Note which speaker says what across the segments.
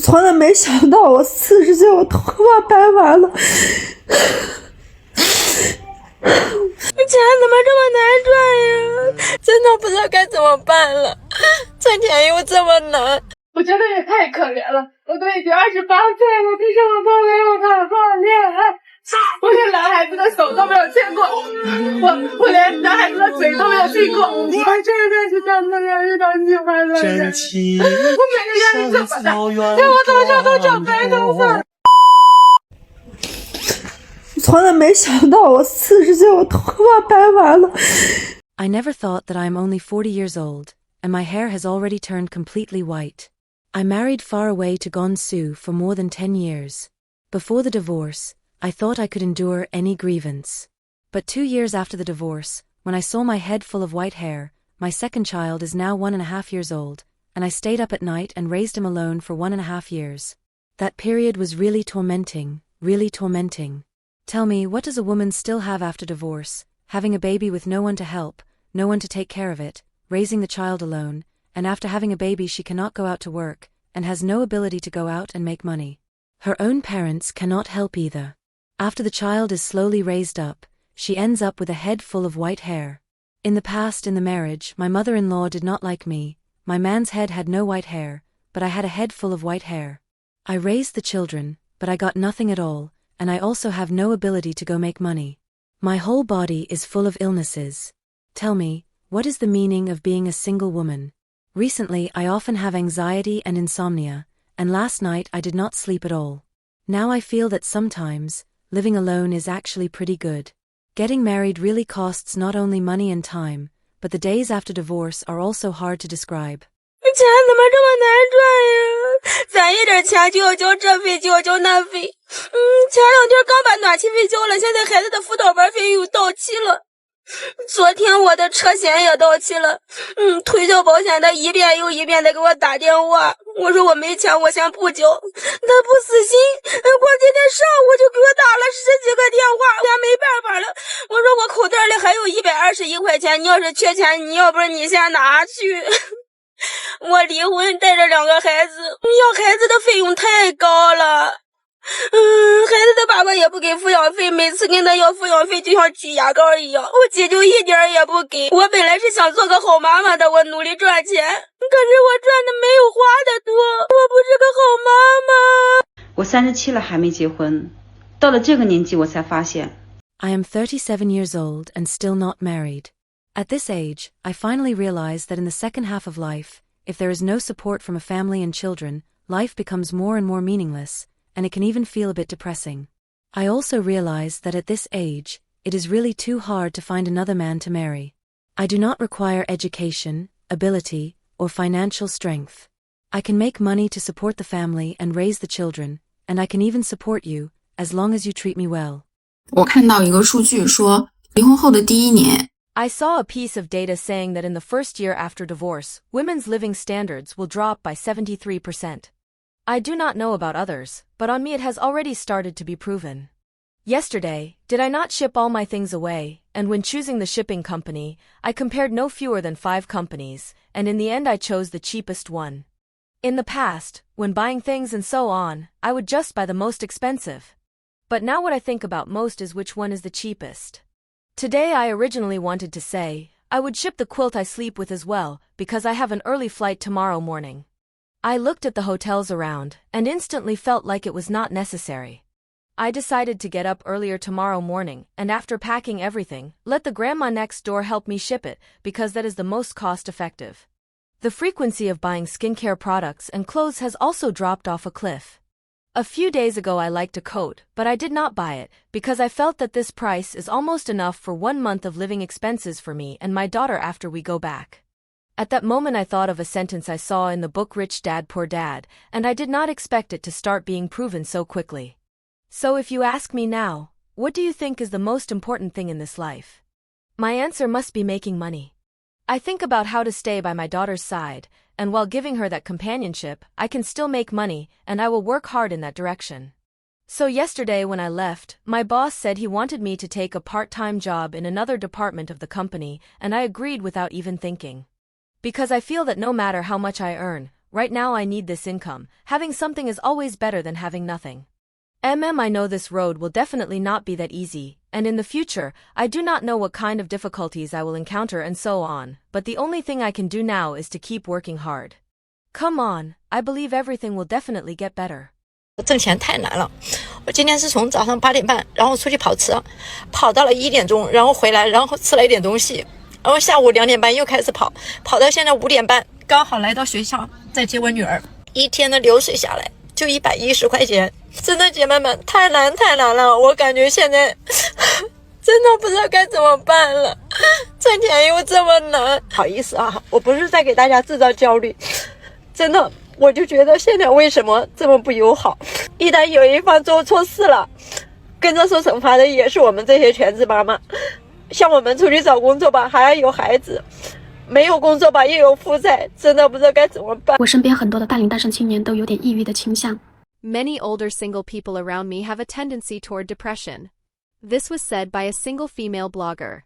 Speaker 1: 从来没想到我40岁我头发白完了。
Speaker 2: 钱怎么这么难赚呀？真的不知道该怎么办了，赚钱又这么难。
Speaker 3: 我觉得也太可怜了，我都已经28岁了，可是我都没有谈过恋爱，我连男孩子的手都没有牵过，我连男孩子的嘴都没有亲过，我这辈子真的要遇到喜欢的人，我每个月你这么大，给我多少都长白头发。
Speaker 1: 从来没想到我40岁我头发白完了。
Speaker 4: I never thought that I am only 40 years old, and my hair has already turned completely white. I married far away to Gansu for more than 10 years. Before the divorce, I thought I could endure any grievance. But 2 years after the divorce, when I saw my head full of white hair, my second child is now 1.5 years old, and I stayed up at night and raised him alone for 1.5 years. That period was really tormenting, really tormenting. Tell me, what does a woman still have after divorce, having a baby with no one to help, no one to take care of it, raising the child alone, and after having a baby she cannot go out to work, and has no ability to go out and make money. Her own parents cannot help either. After the child is slowly raised up, she ends up with a head full of white hair. In the past, in the marriage, my mother-in-law did not like me. My man's head had no white hair, but I had a head full of white hair. I raised the children, but I got nothing at all, and I also have no ability to go make money. My whole body is full of illnesses. Tell me, what is the meaning of being a single woman? Recently I often have anxiety and insomnia, and last night I did not sleep at all. Now I feel that sometimes, living alone is actually pretty good. Getting married really costs not only money and time, but the days after divorce are also hard to describe.
Speaker 2: 钱怎么这么难赚呀？攒一点钱就要交这费就要交那费。前2天刚把暖气费交了，现在孩子的辅导班费又到期了。昨天我的车险也到期了，推销保险的一遍又一遍的给我打电话，我说我没钱，我先不交，他不死心，光今天上午就给我打了10几个电话，我也没办法了，我说我口袋里还有121块钱，你要是缺钱，你要不然你先拿去。我离婚带着2个孩子，要孩子的费用太高了。孩子的爸爸也不给抚养费，每次跟他要抚养费就像挤牙膏一样，我姐就一点也不给。我本来是想做个好妈妈的，我努力赚钱，可是我赚的没有花的多，我不是个好妈妈。
Speaker 5: 我37了还没结婚，到了这个年纪我才发现
Speaker 4: I am 37 years old and still not married. At this age, I finally realized that in the second half of life, if there is no support from a family and children, life becomes more and more meaningless, and it can even feel a bit depressing. I also realized that at this age, it is really too hard to find another man to marry. I do not require education, ability, or financial strength. I can make money to support the family and raise the children, and I can even support you, as long as you treat me well.
Speaker 6: 我看到一个数据说，离婚后的第1年
Speaker 7: I saw a piece of data saying that in the first year after divorce, women's living standards will drop by 73%. I do not know about others, but on me it has already started to be proven. Yesterday, did I not ship all my things away, and when choosing the shipping company, I compared no fewer than 5 companies, and in the end I chose the cheapest one. In the past, when buying things and so on, I would just buy the most expensive. But now what I think about most is which one is the cheapest. Today I originally wanted to say, I would ship the quilt I sleep with as well, because I have an early flight tomorrow morning. I looked at the hotels around, and instantly felt like it was not necessary. I decided to get up earlier tomorrow morning, and after packing everything, let the grandma next door help me ship it, because that is the most cost-effective. The frequency of buying skincare products and clothes has also dropped off a cliff. A few days ago I liked a coat, but I did not buy it, because I felt that this price is almost enough for 1 month of living expenses for me and my daughter after we go back. At that moment I thought of a sentence I saw in the book Rich Dad Poor Dad, and I did not expect it to start being proven so quickly. So if you ask me now, what do you think is the most important thing in this life? My answer must be making money. I think about how to stay by my daughter's side, and while giving her that companionship, I can still make money, and I will work hard in that direction. So yesterday when I left, my boss said he wanted me to take a part-time job in another department of the company, and I agreed without even thinking. Because I feel that no matter how much I earn, Right now I need this income. Having something is always better than having nothing. I know this road will definitely not be that easy, and in the future, I do not know what kind of difficulties I will encounter and so on, but the only thing I can do now is to keep working hard. Come on, I believe everything will definitely get better.
Speaker 8: 挣钱太难了，我今天是从早上8点半，然后出去跑车，跑到了1点钟，然后回来，然后吃了一点东西，然后下午2点半又开始跑，跑到现在5点半，刚好来到学校，再接我女儿。一天的流水下来就110块钱，真的姐妹们太难了，我感觉现在真的不知道该怎么办了，挣钱又这么难。不好意思啊，我不是在给大家制造焦虑，真的。我就觉得现在为什么这么不友好，一旦有一方做错事了，跟着受惩罚的也是我们这些全职妈妈。像我们出去找工作吧，还要有孩子，没有工作吧又有负债，真的不知道该怎么办。
Speaker 6: 我身边很多的大龄单身青年都有点抑郁的倾向。
Speaker 9: Many older single people around me have a tendency toward depression. This was said by a single female blogger.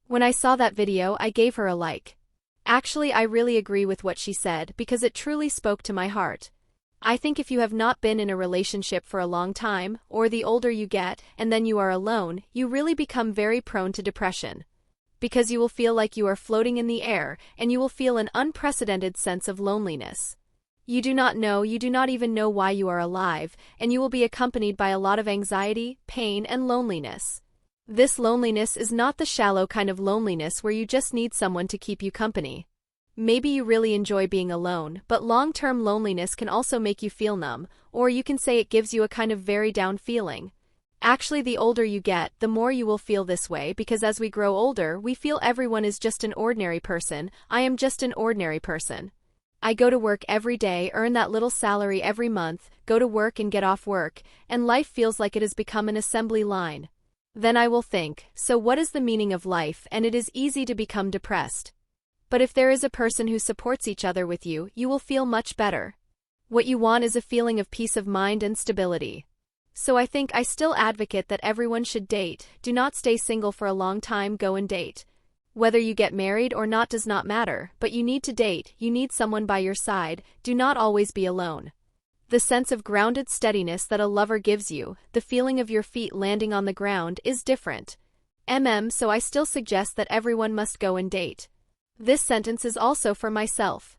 Speaker 9: When I saw that video, I gave her a like. Actually, I really agree with what she said because it truly spoke to my heart. I think if you have not been in a relationship for a long time, or the older you get and then you are alone, you really become very prone to depression. Because you will feel like you are floating in the air and you will feel an unprecedented sense of loneliness. You do not even know why you are alive, and you will be accompanied by a lot of anxiety, pain, and loneliness. This loneliness is not the shallow kind of loneliness where you just need someone to keep you company. Maybe you really enjoy being alone, but long-term loneliness can also make you feel numb, or you can say it gives you a kind of very down feeling. Actually, the older you get, the more you will feel this way because as we grow older, we feel everyone is just an ordinary person. I am just an ordinary person. I go to work every day, earn that little salary every month, go to work and get off work, and life feels like it has become an assembly line. Then I will think, so what is the meaning of life? And it is easy to become depressed. But if there is a person who supports each other with you, you will feel much better. What you want is a feeling of peace of mind and stability. So I think I still advocate that everyone should date. Do not stay single for a long time, go and date. Whether you get married or not does not matter, but you need to date, you need someone by your side, do not always be alone. The sense of grounded steadiness that a lover gives you, the feeling of your feet landing on the ground, is different. So I still suggest that everyone must go and date. This sentence is also for myself.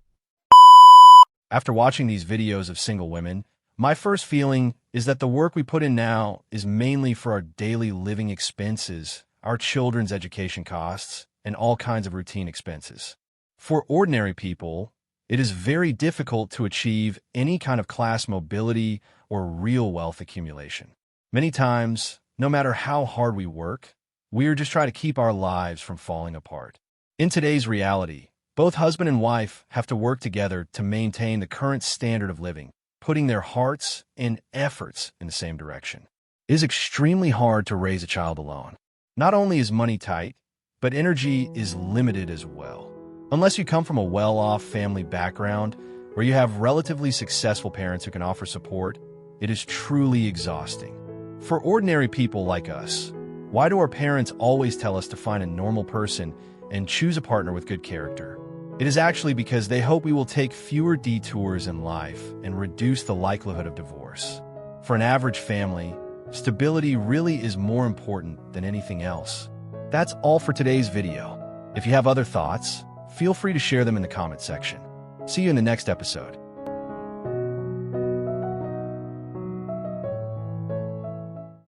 Speaker 10: After watching these videos of single women, my first feeling is that the work we put in now is mainly for our daily living expenses, our children's education costs, and all kinds of routine expenses. For ordinary people, it is very difficult to achieve any kind of class mobility or real wealth accumulation. Many times, no matter how hard we work, we are just trying to keep our lives from falling apart. In today's reality, both husband and wife have to work together to maintain the current standard of living, putting their hearts and efforts in the same direction. It is extremely hard to raise a child alone. Not only is money tight, but energy is limited as well. Unless you come from a well-off family background where you have relatively successful parents who can offer support, it is truly exhausting. For ordinary people like us, why do our parents always tell us to find a normal person and choose a partner with good character? It is actually because they hope we will take fewer detours in life and reduce the likelihood of divorce. For an average family, stability really is more important than anything else. That's all for today's video. If you have other thoughts, feel free to share them in the comment section. See you in the next episode.